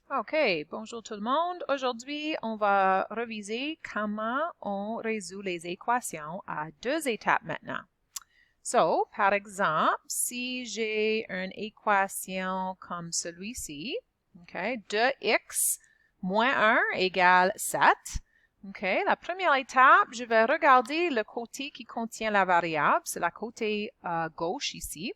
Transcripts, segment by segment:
OK, bonjour tout le monde. Aujourd'hui, on va reviser comment on résout les équations à deux étapes maintenant. So, par exemple, si j'ai une équation comme celui-ci, OK, 2x moins 1 égale 7. OK, la première étape, je vais regarder le côté qui contient la variable, c'est la côté gauche ici.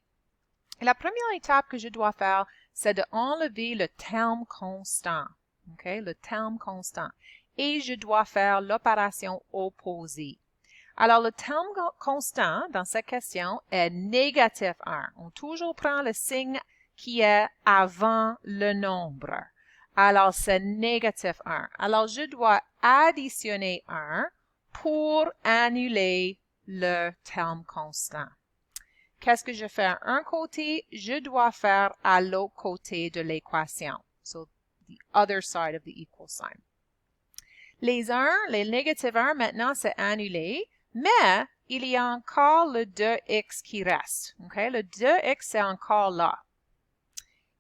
Et la première étape que je dois faire, c'est d'enlever le terme constant. OK, le terme constant. Et je dois faire l'opération opposée. Alors, le terme constant dans cette question est négatif 1. On toujours prend le signe qui est avant le nombre. Alors, c'est négatif 1. Alors, je dois additionner 1 pour annuler le terme constant. Qu'est-ce que je fais à un côté? Je dois faire à l'autre côté de l'équation. So, the other side of the equal sign. Les négatifs 1, maintenant, c'est annulé, mais il y a encore le 2x qui reste. Okay? Le 2x, c'est encore là.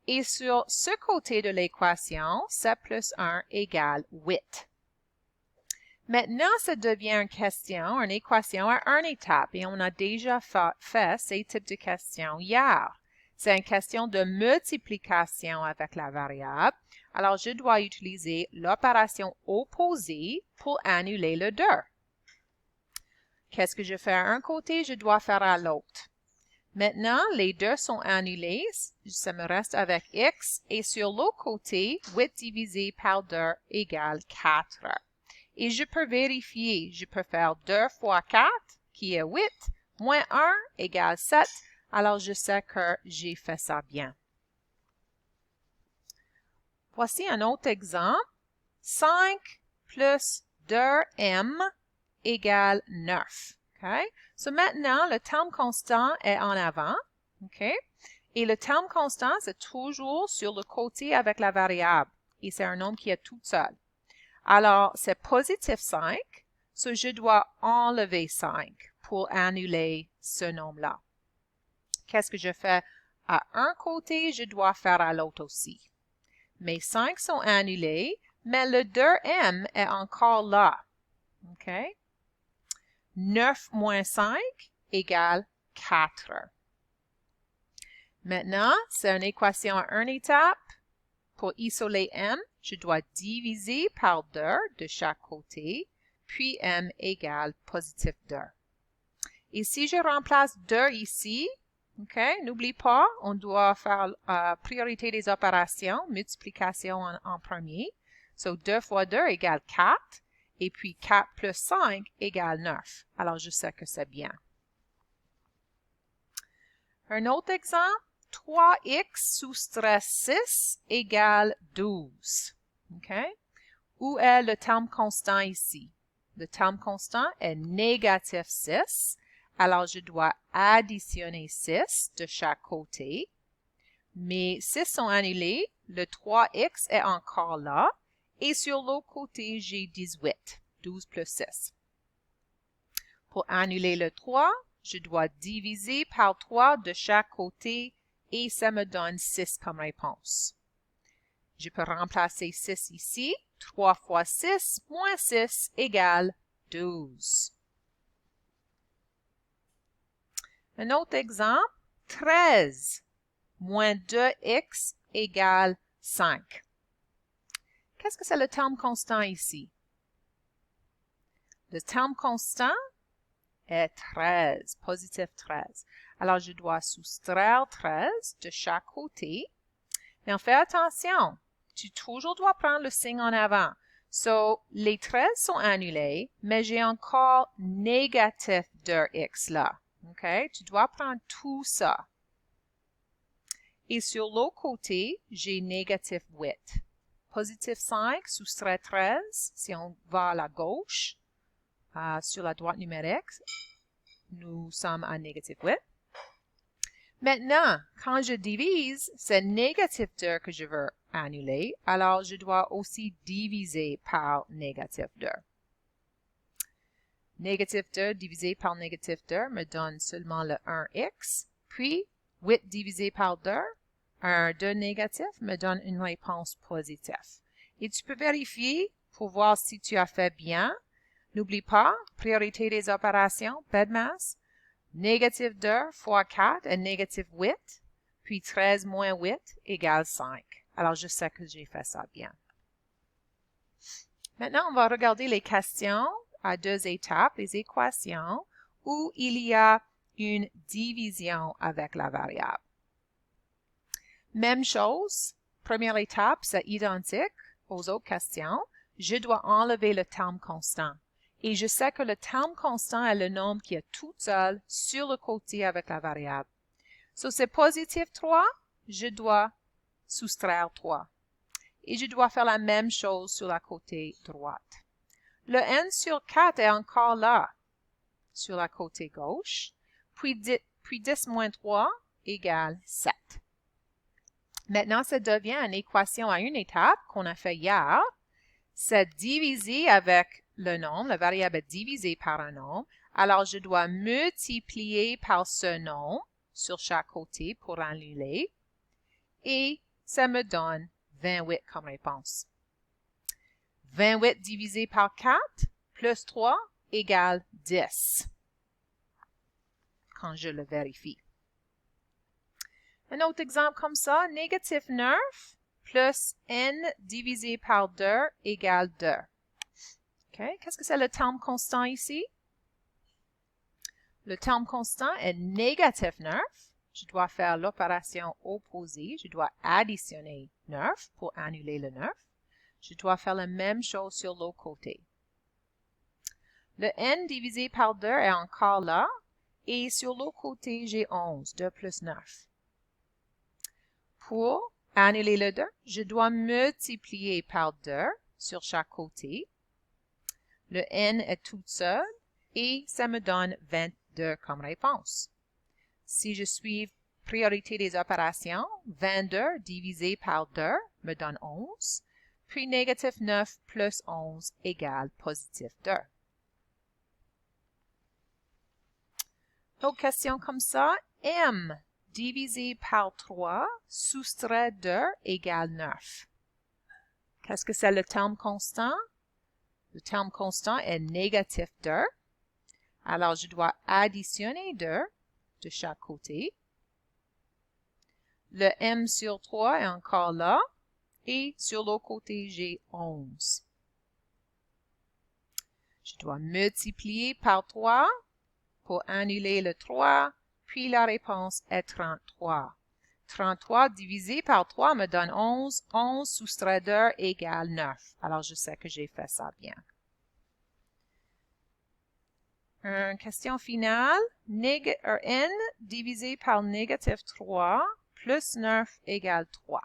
Et sur ce côté de l'équation, 7 plus 1 égale 8. Maintenant, ça devient une équation à une étape et on a déjà fait ces types de questions hier. C'est une question de multiplication avec la variable. Alors, je dois utiliser l'opération opposée pour annuler le 2. Qu'est-ce que je fais à un côté? Je dois faire à l'autre. Maintenant, les 2 sont annulés. Ça me reste avec x. Et sur l'autre côté, 8 divisé par 2 égale 4. Et je peux vérifier, je peux faire 2 fois 4, qui est 8, moins 1 égale 7. Alors, je sais que j'ai fait ça bien. Voici un autre exemple. 5 plus 2m égale 9. Okay? So, maintenant, le terme constant est en avant. Okay? Et le terme constant, c'est toujours sur le côté avec la variable. Et c'est un nombre qui est tout seul. Alors, c'est positif 5, so je dois enlever 5 pour annuler ce nombre-là. Qu'est-ce que je fais à un côté, je dois faire à l'autre aussi. Mes 5 sont annulés, mais le 2m est encore là. OK? 9 moins 5 égale 4. Maintenant, c'est une équation à une étape. Pour isoler m, je dois diviser par 2 de chaque côté, puis m égale positif 2. Et si je remplace 2 ici, okay, n'oublie pas, on doit faire priorité des opérations, multiplication en premier. So, 2 fois 2 égale 4, et puis 4 plus 5 égale 9. Alors, je sais que c'est bien. Un autre exemple. 3x soustrait 6 égale 12. Okay? Où est le terme constant ici? Le terme constant est négatif 6. Alors, je dois additionner 6 de chaque côté. Mes 6 sont annulés. Le 3x est encore là. Et sur l'autre côté, j'ai 18. 12 plus 6. Pour annuler le 3, je dois diviser par 3 de chaque côté. Et ça me donne 6 comme réponse. Je peux remplacer 6 ici. 3 fois 6 moins 6 égale 12. Un autre exemple. 13 moins 2x égale 5. Qu'est-ce que c'est le terme constant ici? Le terme constant est 13, positif 13. Alors, je dois soustraire 13 de chaque côté. Mais on fait attention, tu toujours dois prendre le signe en avant. So, les 13 sont annulés, mais j'ai encore négatif 2x là. Okay? Tu dois prendre tout ça. Et sur l'autre côté, j'ai négatif 8. Positif 5 soustrait 13. Si on va à la gauche, sur la droite numérique, nous sommes à négatif 8. Maintenant, quand je divise, c'est négatif 2 que je veux annuler, alors je dois aussi diviser par négatif 2. Négatif 2 divisé par négatif 2 me donne seulement le 1x, puis 8 divisé par 2, un 2 négatif me donne une réponse positive. Et tu peux vérifier pour voir si tu as fait bien. N'oublie pas, priorité des opérations, BEDMAS, négative 2 fois 4 est négative 8, puis 13 moins 8 égale 5. Alors, je sais que j'ai fait ça bien. Maintenant, on va regarder les questions à 2 étapes, les équations, où il y a une division avec la variable. Même chose, première étape, c'est identique aux autres questions. Je dois enlever le terme constant. Et je sais que le terme constant est le nombre qui est tout seul sur le côté avec la variable. So, c'est positif 3, je dois soustraire 3. Et je dois faire la même chose sur la côté droite. Le n sur 4 est encore là, sur la côté gauche, puis 10 moins 3 égale 7. Maintenant, ça devient une équation à une étape qu'on a fait hier. C'est divisé avec le nombre, la variable est divisée par un nombre. Alors, je dois multiplier par ce nombre sur chaque côté pour annuler. Et ça me donne 28 comme réponse. 28 divisé par 4 plus 3 égale 10. Quand je le vérifie. Un autre exemple comme ça, négatif 9 plus n divisé par 2 égale 2. Okay. Qu'est-ce que c'est le terme constant ici? Le terme constant est négatif 9. Je dois faire l'opération opposée. Je dois additionner 9 pour annuler le 9. Je dois faire la même chose sur l'autre côté. Le n divisé par 2 est encore là. Et sur l'autre côté, j'ai 11. 2 plus 9. Pour annuler le 2, je dois multiplier par 2 sur chaque côté. Le n est tout seul et ça me donne 22 comme réponse. Si je suis priorité des opérations, 22 divisé par 2 me donne 11, puis négatif 9 plus 11 égale positif 2. Autre question comme ça, m divisé par 3 soustrait 2 égale 9. Qu'est-ce que c'est le terme constant? Le terme constant est négatif 2. Alors, je dois additionner 2 de chaque côté. Le m sur 3 est encore là. Et sur l'autre côté, j'ai 11. Je dois multiplier par 3 pour annuler le 3. Puis la réponse est 33. 33 divisé par 3 me donne 11. 11 soustrait 2 égale 9. Alors, je sais que j'ai fait ça bien. Une question finale. n divisé par négatif 3 plus 9 égale 3.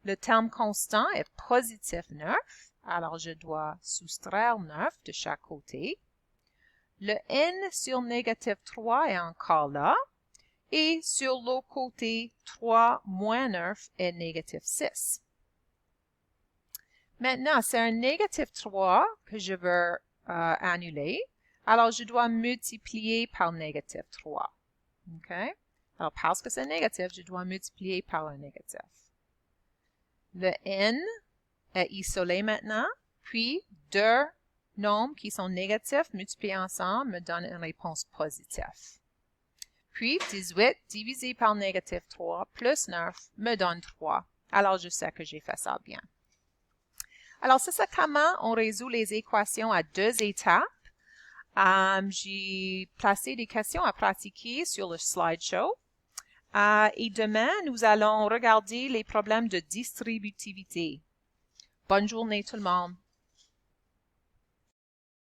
Le terme constant est positif 9. Alors, je dois soustraire 9 de chaque côté. Le n sur négatif 3 est encore là. Et sur l'autre côté, 3 moins 9 est négatif 6. Maintenant, c'est un négatif 3 que je veux annuler. Alors, je dois multiplier par négatif 3. OK? Alors, parce que c'est négatif, je dois multiplier par un négatif. Le n est isolé maintenant. Puis, deux nombres qui sont négatifs multipliés ensemble me donnent une réponse positive. Puis, 18 divisé par négatif 3 plus 9 me donne 3. Alors, je sais que j'ai fait ça bien. Alors, c'est ça comment on résout les équations à 2 étapes. J'ai placé des questions à pratiquer sur le slideshow. Et demain, nous allons regarder les problèmes de distributivité. Bonne journée tout le monde.